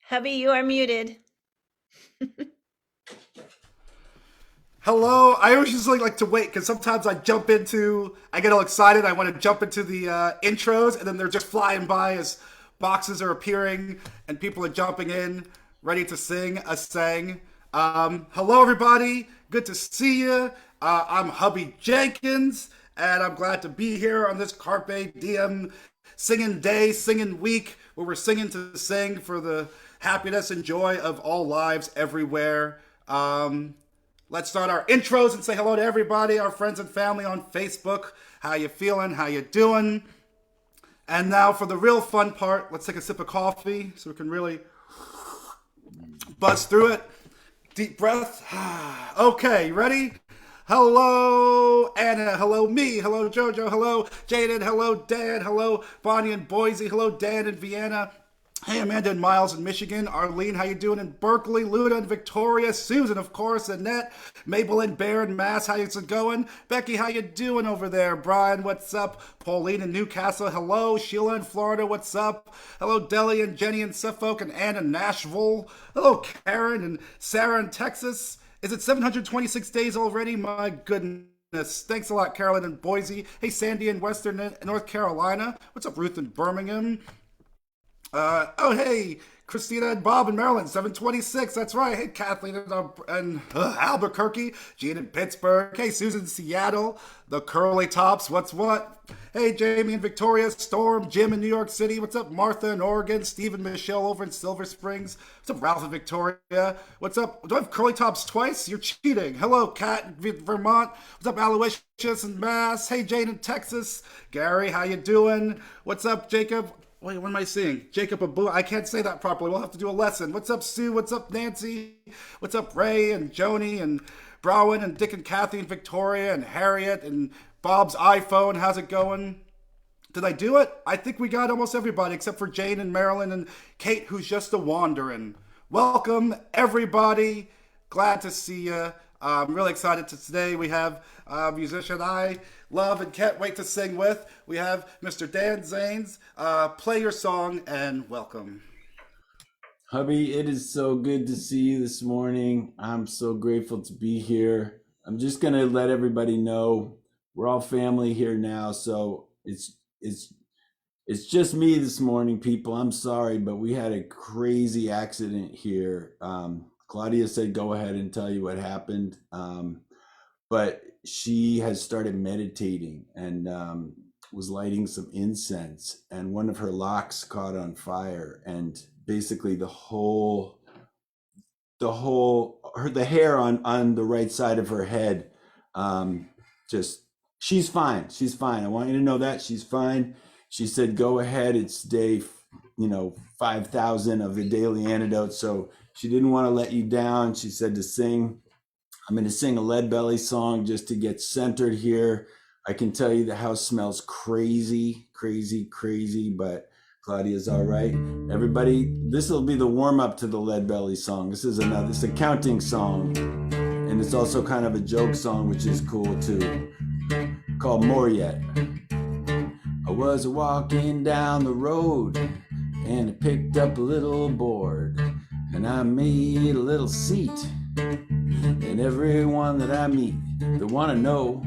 Hubby, you are muted. Hello. I always just like to wait because sometimes I get all excited. I want to jump into the intros, and then they're just flying by as boxes are appearing and people are jumping in, ready to sing a sang. Hello, everybody. Good to see you. I'm Hubby Jenkins, and I'm glad to be here on this Carpe Diem singing day, singing week, where we're singing to sing for the happiness and joy of all lives everywhere. Let's start our intros and say hello to everybody, our friends and family on Facebook. How you feeling? How you doing? And now for the real fun part, let's take a sip of coffee so we can really buzz through it. Deep breath. Okay, ready? Hello, Anna. Hello, me. Hello, Jojo. Hello, Jaden. Hello, Dan. Hello, Bonnie in Boise. Hello, Dan in Vienna. Hey, Amanda and Miles in Michigan. Arlene, how you doing in Berkeley? Luna and Victoria. Susan, of course. Annette. Mabel and Bear in Mass. How's it going? Becky, how you doing over there? Brian, what's up? Pauline in Newcastle. Hello. Sheila in Florida. What's up? Hello, Deli and Jenny in Suffolk and Ann in Nashville. Hello, Karen and Sarah in Texas. Is it 726 days already? My goodness. Thanks a lot, Carolyn in Boise. Hey, Sandy in Western North Carolina. What's up, Ruth in Birmingham? Hey, Christina and Bob in Maryland, 726. That's right. Hey, Kathleen and Albuquerque, Gene in Pittsburgh. Hey, Susan in Seattle, the Curly Tops. What's what? Hey, Jamie in Victoria, Storm, Jim in New York City. What's up, Martha in Oregon, Steve and Michelle over in Silver Springs. What's up, Ralph in Victoria? What's up? Do I have Curly Tops twice? You're cheating. Hello, Kat in Vermont. What's up, Aloysius in Mass? Hey, Jane in Texas. Gary, how you doing? What's up, Jacob? Wait, what am I seeing? Jacob Abu. I can't say that properly. We'll have to do a lesson. What's up, Sue? What's up, Nancy? What's up, Ray and Joni and Browen and Dick and Kathy and Victoria and Harriet and Bob's iPhone? How's it going? Did I do it? I think we got almost everybody except for Jane and Marilyn and Kate, who's just a wandering. Welcome, everybody. Glad to see you. I'm really excited to today. We have a musician I love and can't wait to sing with. We have Mr. Dan Zanes. Play your song and welcome. Hubby, it is so good to see you this morning. I'm so grateful to be here. I'm just gonna let everybody know we're all family here now, so it's just me this morning, people. I'm sorry, but we had a crazy accident here. Claudia said go ahead and tell you what happened, but she has started meditating and was lighting some incense, and one of her locks caught on fire, and basically the hair on the right side of her head, just she's fine. I want you to know that she's fine. She said go ahead, it's day 5,000 of the daily antidote, so she didn't want to let you down. She said to sing. I'm going to sing a Lead Belly song just to get centered here. I can tell you the house smells crazy, but Claudia's all right. Everybody, this will be the warm up to the Lead Belly song. This is a counting song, and it's also kind of a joke song, which is cool too, called More Yet. I was walking down the road and I picked up a little board and I made a little seat. And everyone that I meet, they want to know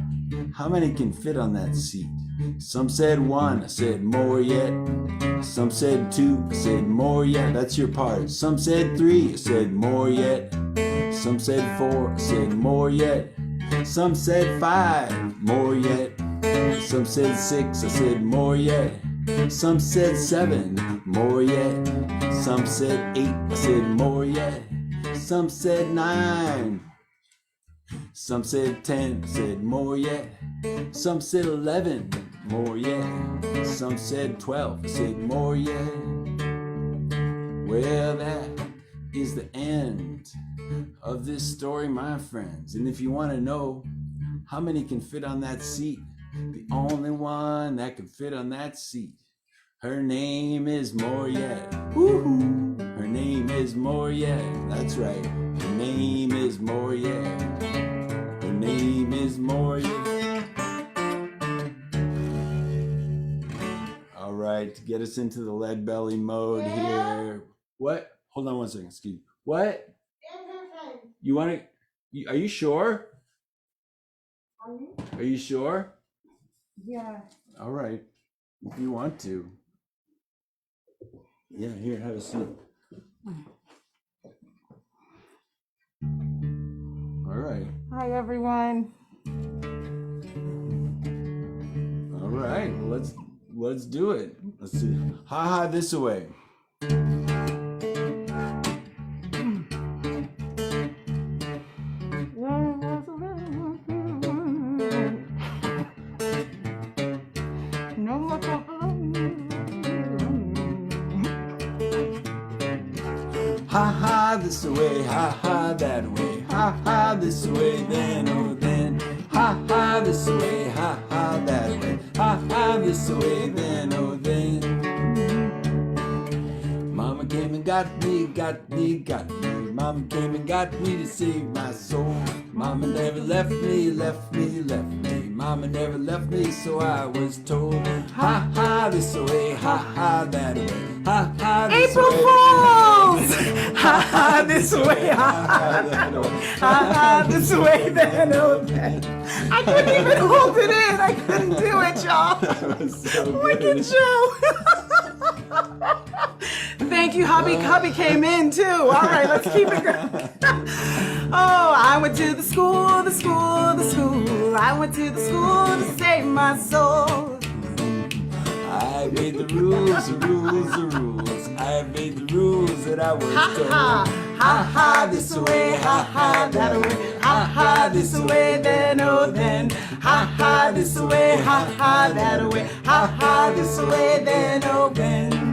how many can fit on that seat. Some said one, I said more yet. Some said two, I said more yet. That's your part. Some said three, I said more yet. Some said four, I said more yet. Some said five, more yet. Some said six, I said more yet. Some said seven, more yet. Some said eight, I said more yet. Some said nine. Some said 10, I said more yet. Some said 11, more yet. Some said 12, I said more yet. Well, that is the end of this story, my friends. And if you want to know how many can fit on that seat, the only one that can fit on that seat, her name is Moriette. Woohoo! Her name is Moriette. That's right. Her name is Moriette. Her name is Moriette. All right, to get us into the lead belly mode here. What? Hold on 1 second. Excuse me. What? You want to? Are you sure? Are you sure? Yeah. All right. If you want to. Yeah, here, have a seat. All right. Hi, everyone. All right. Well, let's do it. Let's see. Ha ha this away. No more Ha ha this away, ha ha that way, ha ha this away, then oh then. Ha ha this away, ha ha that way, ha ha this away, then oh then. Mama came and got me, got me, got me. Mama came and got me to save my soul. Mama never left me, left me, left me. Mama never left me, so I was told. Ha ha this way, ha ha that way, ha ha this April way. Fools! Ha ha this way, ha ha that way, ha ha this way, then oh then. I couldn't even hold it in. I couldn't do it, y'all. That was so Wicked good. Joe. Thank you, hubby. Hubby came in too. All right, let's keep it going. Oh, I went to the school, the school, the school. I went to the school to save my soul. I made the rules, the rules, the rules. I made the rules that I was Ha told. ha, ha ha this way, ha ha that way, ha ha this way, then oh then. Ha ha this way, ha ha that way, ha ha this way, then oh then.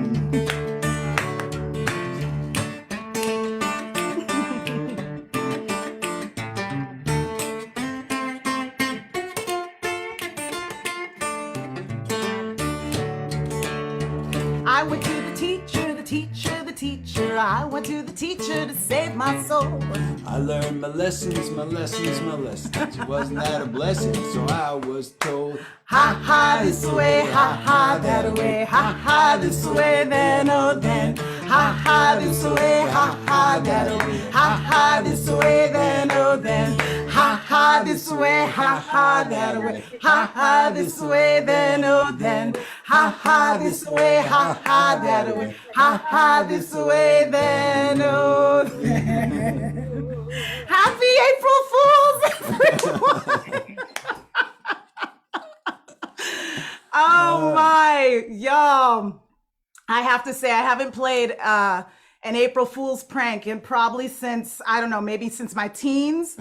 I went to the teacher, the teacher, the teacher. I went to the teacher to save my soul. I learned my lessons, my lessons, my lessons. It wasn't that a blessing, so I was told. Ha ha this way, ha ha that way, ha ha this way, then oh then. Ha ha this way, ha ha that way, ha ha this way, then oh then. Ha ha this way, ha ha that way, ha ha this way, then oh then. Ha ha this way, ha ha that way, ha ha this way, then oh then. Happy April Fools, everyone! Oh my, y'all. I have to say, I haven't played an April Fool's prank in probably since, I don't know, maybe since my teens.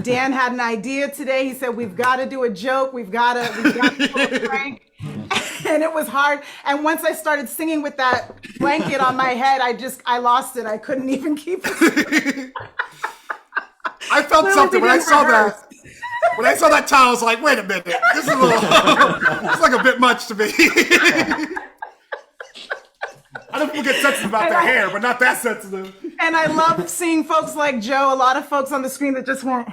Dan had an idea today. He said, we've got to do a joke. We've got to do a prank. And it was hard. And once I started singing with that blanket on my head, I lost it. I couldn't even keep it. I felt something when I saw that. When I saw that title, I was like, wait a minute. This is a little, it's like a bit much to me. I know people get sensitive about their hair, but not that sensitive. And I love seeing folks like Joe, a lot of folks on the screen that just went.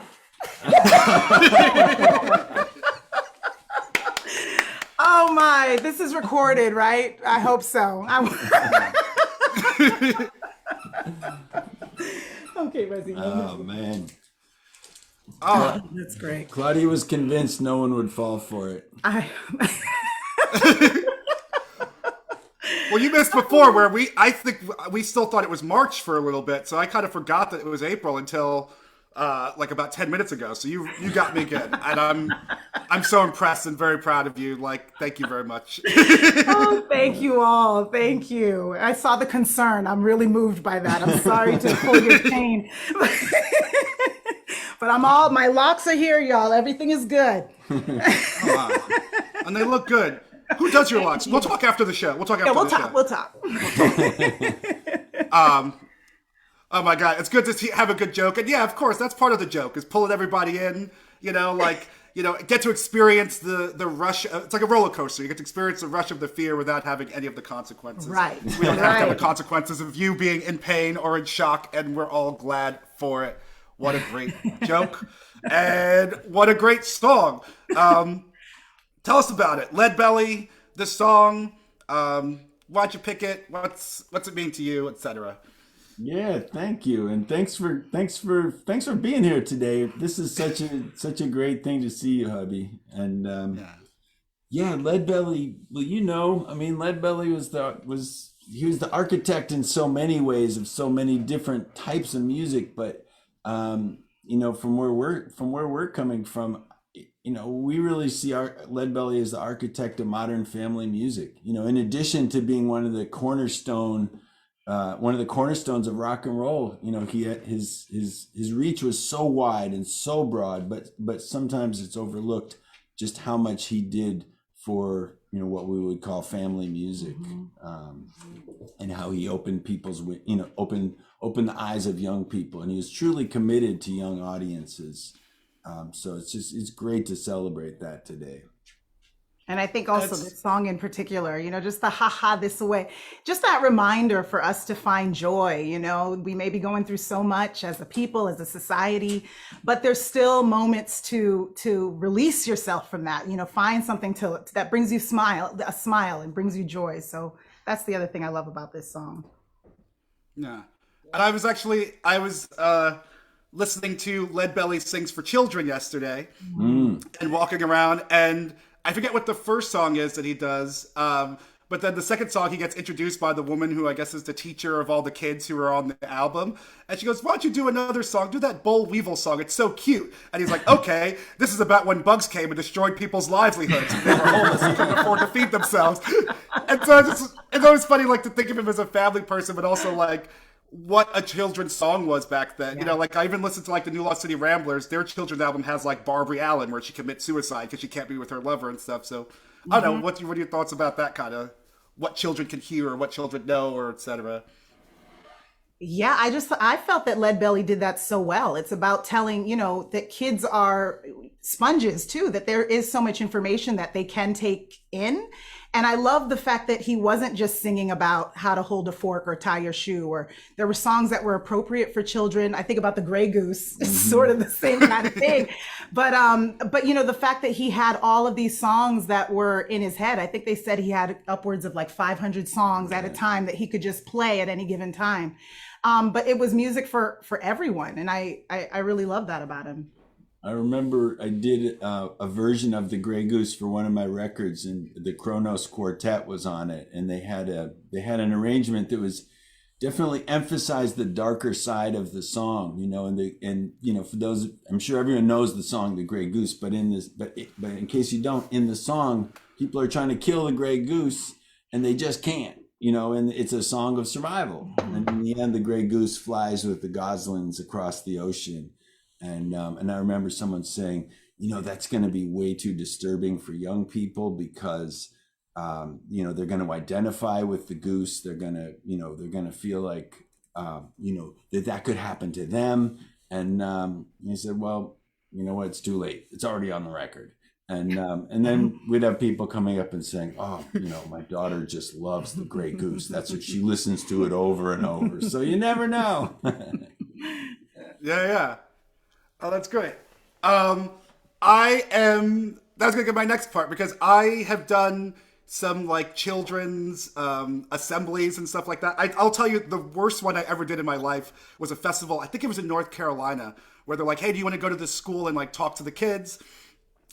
Oh my, this is recorded, right? I hope so. Okay, Rezzy. Oh, man. Oh, That's great. Claudia was convinced no one would fall for it. well, you missed before where I think we still thought it was March for a little bit, so I kind of forgot that it was April until like about 10 minutes ago. So you got me good, and I'm so impressed and very proud of you. Like, thank you very much. Oh, thank you all. Thank you. I saw the concern. I'm really moved by that. I'm sorry to pull your pain. But my locks are here, y'all. Everything is good. Oh, wow. And they look good. Who does your locks? We'll talk after the show. We'll talk after the show. We'll talk. Oh my God, it's good to have a good joke. And yeah, of course, that's part of the joke, is pulling everybody in, get to experience the rush. It's like a roller coaster. You get to experience the rush of the fear without having any of the consequences. Right. We don't have to have the consequences of you being in pain or in shock, and we're all glad for it. What a great joke. And what a great song. Tell us about it. Lead Belly, the song. Why'd you pick it? What's it mean to you, etc.? Yeah, thank you, and thanks for being here today. This is such a great thing to see you, hubby. And Yeah. yeah, Leadbelly. Well, I mean, Leadbelly he was the architect in so many ways of so many different types of music. But from where we're coming from, we really see our Leadbelly as the architect of modern family music. In addition to being one of the cornerstones of rock and roll. He had his reach was so wide and so broad, but sometimes it's overlooked just how much he did for what we would call family music, and how he opened opened the eyes of young people, and he was truly committed to young audiences. So it's great to celebrate that today. And I think also That's this song in particular, just the ha ha this away, just that reminder for us to find joy. We may be going through so much as a people, as a society, but there's still moments to release yourself from that. Find something that brings you a smile and brings you joy. So that's the other thing I love about this song. yeah. And I was listening to Leadbelly Sings for Children yesterday and walking around, and I forget what the first song is that he does. But then the second song, he gets introduced by the woman who I guess is the teacher of all the kids who are on the album. And she goes, "Why don't you do another song? Do that Boll Weevil song. It's so cute." And he's like, "Okay, this is about when bugs came and destroyed people's livelihoods. They were homeless and couldn't afford to feed themselves." And so it's always funny, like, to think of him as a family person, but also like what a children's song was back then. Yeah. Like I even listened to like the New Lost City Ramblers. Their children's album has like Barbary Allen, where she commits suicide because she can't be with her lover and stuff. So I don't know. What are your thoughts about that kind of what children can hear or what children know or etc. Yeah, I felt that Leadbelly did that so well. It's about telling, that kids are sponges too, that there is so much information that they can take in. And I love the fact that he wasn't just singing about how to hold a fork or tie your shoe, or there were songs that were appropriate for children. I think about the Gray Goose, it's sort of the same kind of thing. But the fact that he had all of these songs that were in his head, I think they said he had upwards of like 500 songs at a time that he could just play at any given time. But it was music for everyone, and I really love that about him. I remember I did a version of the Grey Goose for one of my records, and the Kronos Quartet was on it, and they had an arrangement that was definitely emphasized the darker side of the song, for those, I'm sure everyone knows the song The Grey Goose, but in case you don't, in the song, people are trying to kill the Grey Goose and they just can't. And it's a song of survival. And in the end, the Grey Goose flies with the goslings across the ocean. And I remember someone saying, that's going to be way too disturbing for young people because, they're going to identify with the goose. They're going to feel like, that could happen to them. And he said, well, you know what? It's too late. It's already on the record. And then we'd have people coming up and saying, "Oh, my daughter just loves the Grey Goose. That's what she listens to it over and over." So you never know. Yeah. Oh, that's great. That's gonna get my next part because I have done some like children's assemblies and stuff like that. I'll tell you the worst one I ever did in my life was a festival. I think it was in North Carolina where they're like, "Hey, do you want to go to this school and like talk to the kids?"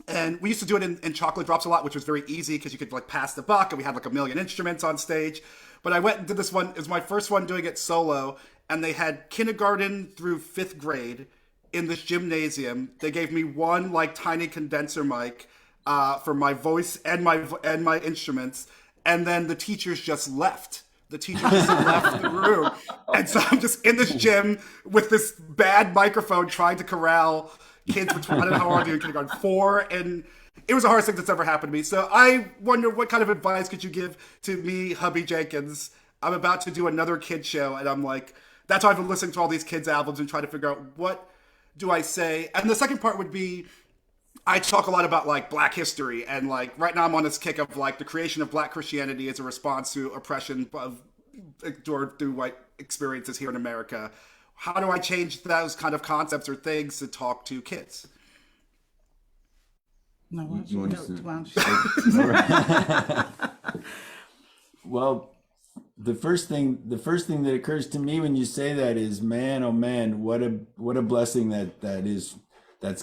And we used to do it in Chocolate Drops a lot, which was very easy because you could like pass the buck and we had like a million instruments on stage. But I went and did this one. It was my first one doing it solo. And they had kindergarten through 5th grade in this gymnasium. They gave me one like tiny condenser mic for my voice and my instruments. And then the teachers just left. The teacher just left the room. And so I'm just in this gym with this bad microphone trying to corral kids between, I don't know how old are you in kindergarten, 4, and it was the hardest thing that's ever happened to me. So I wonder what kind of advice could you give to me, Hubby Jenkins? I'm about to do another kid show, and I'm like, that's why I've been listening to all these kids' albums and trying to figure out what do I say. And the second part would be, I talk a lot about like Black history, and like right now I'm on this kick of like the creation of Black Christianity as a response to oppression endured through white experiences here in America. How do I change those kind of concepts or things to talk to kids? No, You want no, to- well, Well, the first thing that occurs to me when you say that is, man, oh man, what a blessing that's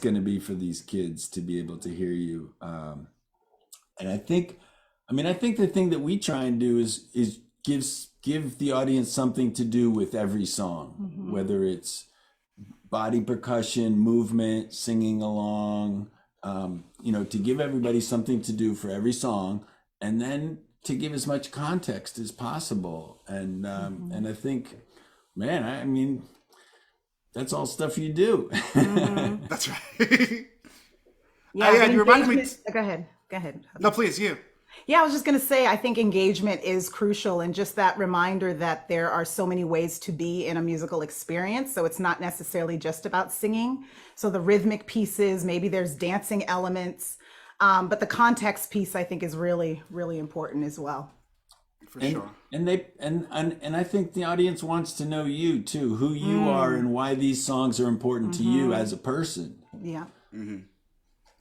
going to be for these kids to be able to hear you. And I think the thing that we try and do is give the audience something to do with every song, whether it's body percussion, movement, singing along, to give everybody something to do for every song, and then to give as much context as possible. And I think, man, I mean, that's all stuff you do. That's right. Yeah, you reminded me. Go ahead. No, please, you. Yeah, I was just going to say, I think engagement is crucial, and just that reminder that there are so many ways to be in a musical experience. So it's not necessarily just about singing. So the rhythmic pieces, maybe there's dancing elements, but the context piece, I think, is really, really important as well. For sure. And I think the audience wants to know you too, who you are and why these songs are important to you as a person. Yeah. And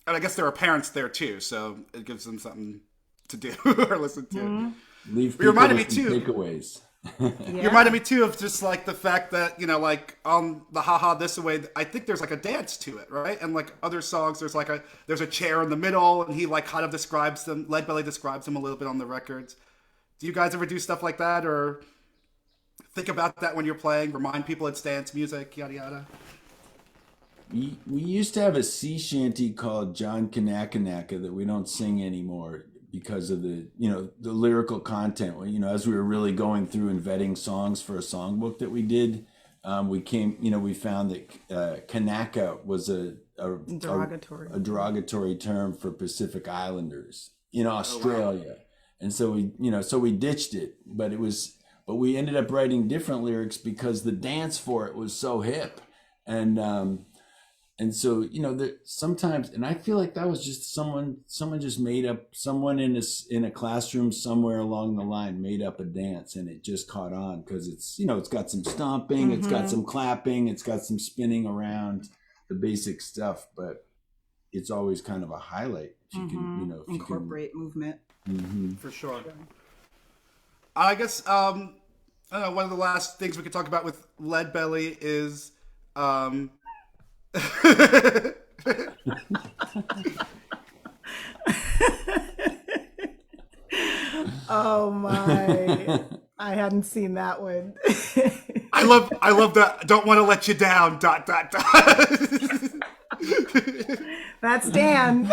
I guess there are parents there too, so it gives them something to do or listen to. Leave people with some takeaways. You reminded me too of just like the fact that, like on the Haha This Away, I think there's like a dance to it, right? And like other songs, there's a chair in the middle, and he like kind of describes them, Lead Belly describes them a little bit on the records. Do you guys ever do stuff like that, or think about that when you're playing, remind people it's dance music, yada yada? We used to have a sea shanty called John Kanakanaka that we don't sing anymore because of the lyrical content. As we were really going through and vetting songs for a songbook that we did, we found that Kanaka was a derogatory term for Pacific Islanders in Australia. Oh, wow. And so we ditched it, but we ended up writing different lyrics because the dance for it was so hip. And so, sometimes, and I feel like that was just someone just made up, someone in a classroom somewhere along the line made up a dance, and it just caught on because it's got some stomping, it's got some clapping, it's got some spinning around, the basic stuff, but it's always kind of a highlight if you can, incorporate movement. For sure. I guess, I don't know, one of the last things we could talk about with Lead Belly is, Oh my, I hadn't seen that one. I love that. Don't want to let you down. ... That's Dan.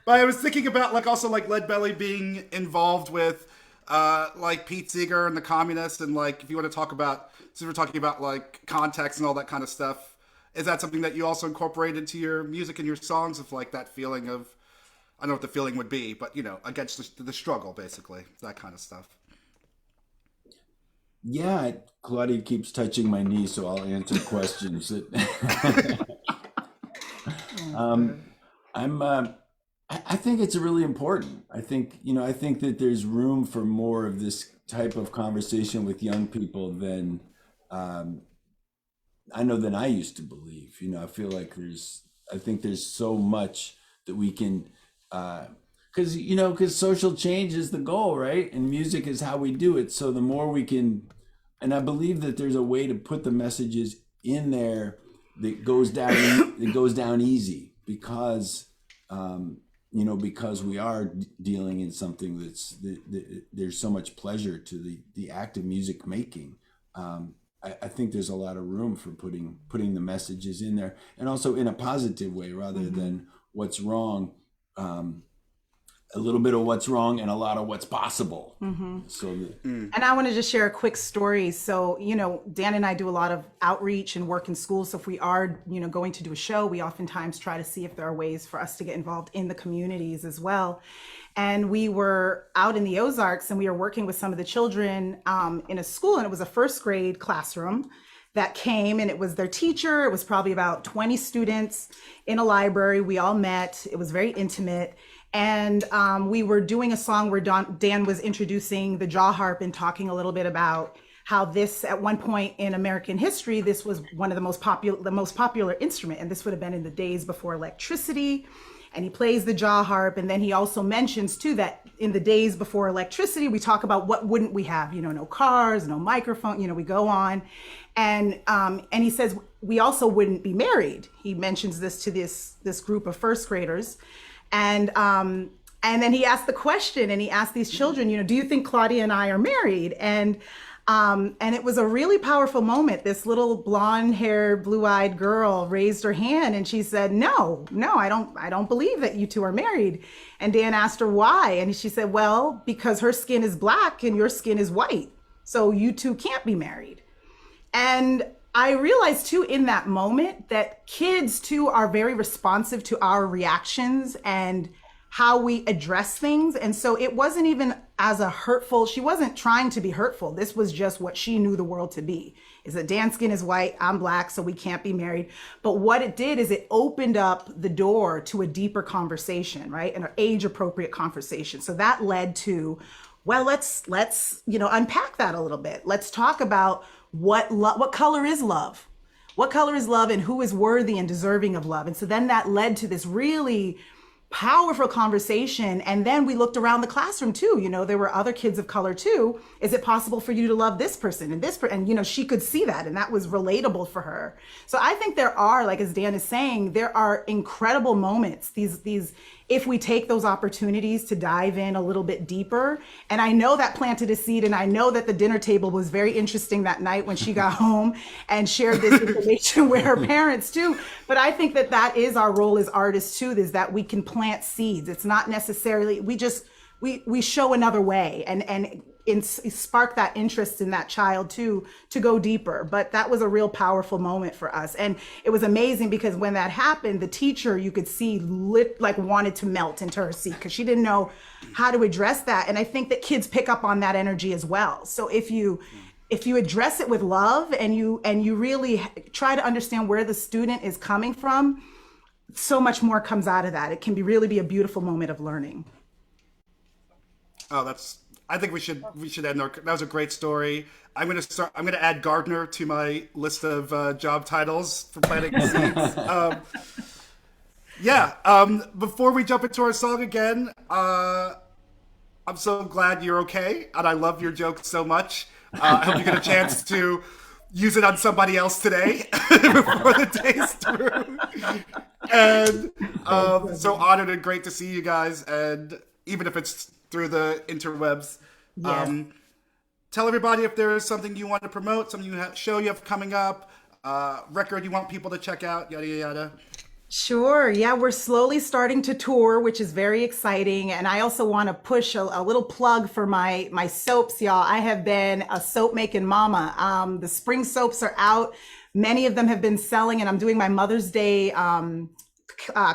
But I was thinking about also Lead Belly being involved with like Pete Seeger and the Communists, and if you want to talk about, since we're talking about context and all that kind of stuff, is that something that you also incorporate into your music and your songs, of that feeling of, I don't know what the feeling would be, but against the struggle, basically, that kind of stuff? Yeah, Claudia keeps touching my knee, so I'll answer questions. I think it's really important. I think that there's room for more of this type of conversation with young people than than I used to believe. I feel like there's so much that we can, because social change is the goal, right? And music is how we do it. So the more we can, and I believe that there's a way to put the messages in there that goes down easy, because because we are dealing in something there's so much pleasure to the act of music making. I think there's a lot of room for putting the messages in there, and also in a positive way rather than what's wrong. A little bit of what's wrong and a lot of what's possible. And I want to just share a quick story. So, Dan and I do a lot of outreach and work in schools. So if we are, going to do a show, we oftentimes try to see if there are ways for us to get involved in the communities as well. And we were out in the Ozarks, and we were working with some of the children in a school, and it was a first grade classroom that came, and it was their teacher. It was probably about 20 students in a library. We all met. It was very intimate. And we were doing a song where Dan was introducing the jaw harp and talking a little bit about how this, at one point in American history, this was one of the most popular instrument. And this would have been in the days before electricity. and he plays the jaw harp. And then he also mentions too that in the days before electricity, we talk about what wouldn't we have, no cars, no microphone, we go on. And he says we also wouldn't be married. He mentions this to this group of first graders. And then he asked the question, and he asked these children, do you think Claudia and I are married? And it was a really powerful moment. This little blonde-haired, blue-eyed girl raised her hand, and she said, no, I don't believe that you two are married. And Dan asked her why, and she said, well, because her skin is black and your skin is white, so you two can't be married. And I realized too in that moment that kids too are very responsive to our reactions and how we address things. And so it wasn't even as a hurtful, she wasn't trying to be hurtful. This was just what she knew the world to be, is that Dan's skin is white, I'm black, so we can't be married. But what it did is it opened up the door to a deeper conversation, right? An age appropriate conversation. So that led to, well, let's unpack that a little bit. Let's talk about what color is love? What color is love, and who is worthy and deserving of love? And so then that led to this really powerful conversation. And then we looked around the classroom too. There were other kids of color too. Is it possible for you to love this person and this person? And she could see that, and that was relatable for her. So I think there are, like as Dan is saying, there are incredible moments. These if we take those opportunities to dive in a little bit deeper. And I know that planted a seed, and I know that the dinner table was very interesting that night when she got home and shared this information with her parents too. But I think that is our role as artists too, is that we can plant seeds. It's not necessarily, we show another way and spark that interest in that child too, to go deeper. But that was a real powerful moment for us. And it was amazing because when that happened, the teacher, you could see wanted to melt into her seat because she didn't know how to address that. And I think that kids pick up on that energy as well. So if you address it with love and you really try to understand where the student is coming from, so much more comes out of that. It can really be a beautiful moment of learning. Oh, I think we should end that was a great story. I'm gonna add gardener to my list of job titles for planting seeds. Before we jump into our song again, I'm so glad you're okay, and I love your joke so much. I hope you get a chance to use it on somebody else today before the day's through. And so honored and great to see you guys, and even if it's through the interwebs. Yes. Tell everybody if there is something you want to promote, something show you have coming up, record you want people to check out, yada, yada. Sure. Yeah, we're slowly starting to tour, which is very exciting. And I also want to push a little plug for my soaps, y'all. I have been a soap making mama. The spring soaps are out. Many of them have been selling, and I'm doing my Mother's Day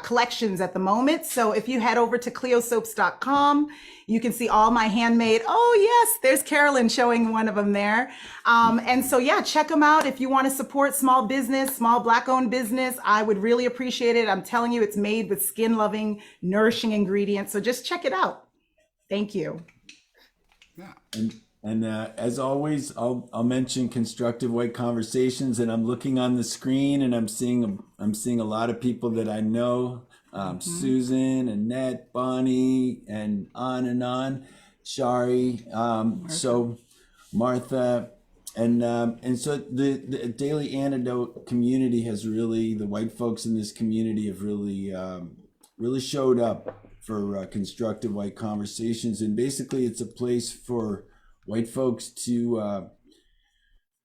collections at the moment. So if you head over to cleosoaps.com, you can see all my handmade. Oh yes, there's Carolyn showing one of them there. And so yeah, check them out. If you want to support small business, small Black owned business, I would really appreciate it. I'm telling you, it's made with skin loving, nourishing ingredients. So just check it out. Thank you. Yeah. And as always, I'll mention Constructive White Conversations, and I'm looking on the screen and I'm seeing a lot of people that I know, Susan, Annette, Bonnie, and on, Shari, so Martha, and so the Daily Antidote community has really, the white folks in this community have really showed up for Constructive White Conversations, and basically it's a place for white folks to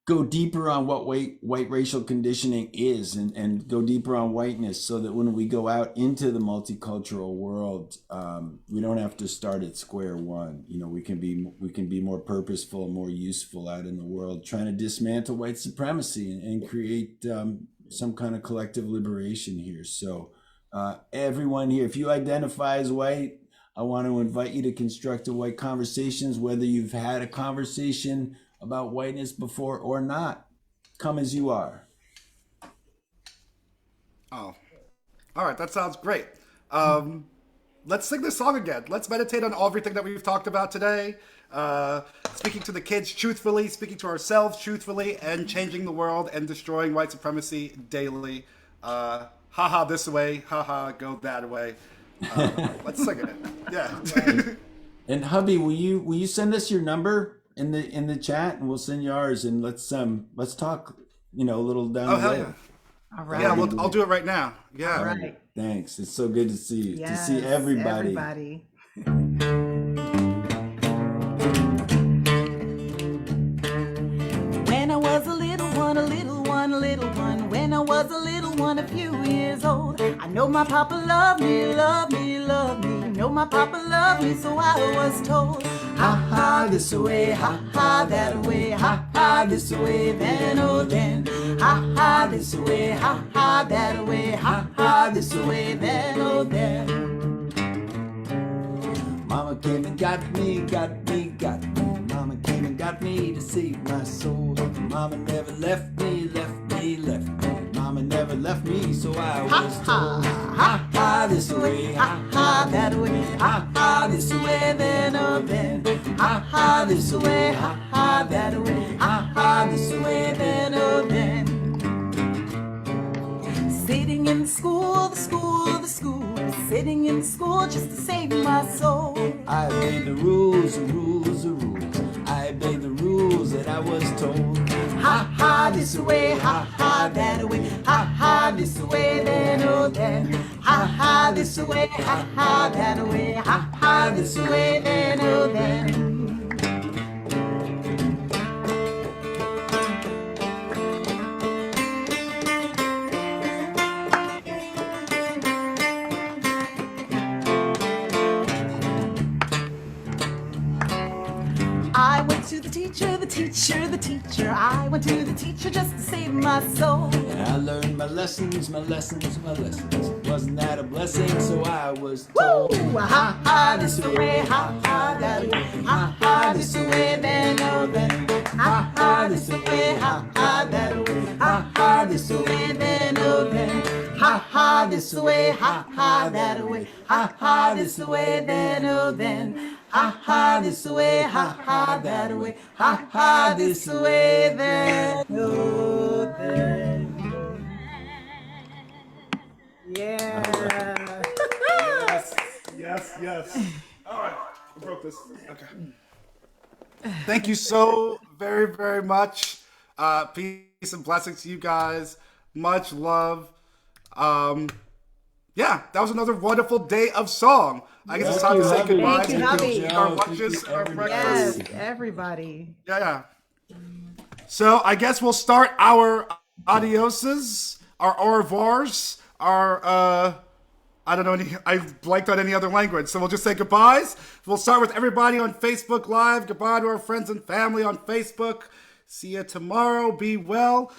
go deeper on what white racial conditioning is, and go deeper on whiteness, so that when we go out into the multicultural world, we don't have to start at square one. We can be more purposeful, more useful out in the world, trying to dismantle white supremacy and create some kind of collective liberation here. So everyone here, if you identify as white, I want to invite you to Constructive White Conversations, whether you've had a conversation about whiteness before or not. Come as you are. Oh, all right. That sounds great. Let's sing this song again. Let's meditate on everything that we've talked about today. Speaking to the kids truthfully, speaking to ourselves truthfully, and changing the world and destroying white supremacy daily. Haha this way, haha go that way. Let's sing it. Yeah. And hubby, will you send us your number in the chat, and we'll send you ours, and let's talk, a little down Oh, the hell road. yeah. All right. Yeah, I'll do it right now. Yeah. All right. Thanks. It's so good to see you. Yes, to see everybody. When I was a little one, a little one, a little one. When I was a little one, a few years old. I know my papa loved me, loved me, loved me. Know my papa loved me, so I was told. Ha ha, this way, ha ha, that way, ha ha, this way, then oh then. Ha ha, this way, ha ha, that way, ha ha, this way, then oh then. Mama came and got me, got me, got me. Mama came and got me to save my soul. Mama never left me, left me, left me. Mama never left me, so I was told. Ha ha, this way, ha ha, that way, ha ha, this way, then oh then. Ha ha, this way, ha ha, that way, ha ha, this way, then oh then. Sitting in the school, sitting in school just to save my soul. I obeyed the rules, the rules, the rules. I obeyed the rules that I was told. Ha ha, this way, ha ha, that way, ha ha, this way, then oh then. Ha ha, this way, ha ha, that way, ha ha, this way, then oh then. I went to the teacher, the teacher, the teacher. I went to the teacher just to save my soul. And I learned my lessons, my lessons, my lessons. Wasn't that a blessing? So I was told. Woo! Ha ha, this way, ha ha, that way. Ha ha, this way, then oh then. Ha ha, this way, ha ha, that way. Ha ha, this way, then oh then. Ha ha, this way, ha ha, that way. Ha ha, this way, then oh then. Ha ha, this way, ha ha, that way. Ha ha, this way, then oh then. Yeah. Yes. All right. I broke this. Okay. Thank you so very, very much. Peace and blessings to you guys. Much love. Yeah, that was another wonderful day of song. I guess it's time to say goodbye Thank you, to hubby. our lunches, our breakfast. Yes, everybody. Yeah. So I guess we'll start our adioses, our au revoirs, our I don't know I blanked on any other language, so we'll just say goodbyes. We'll start with everybody on Facebook Live. Goodbye to our friends and family on Facebook. See you tomorrow. Be well.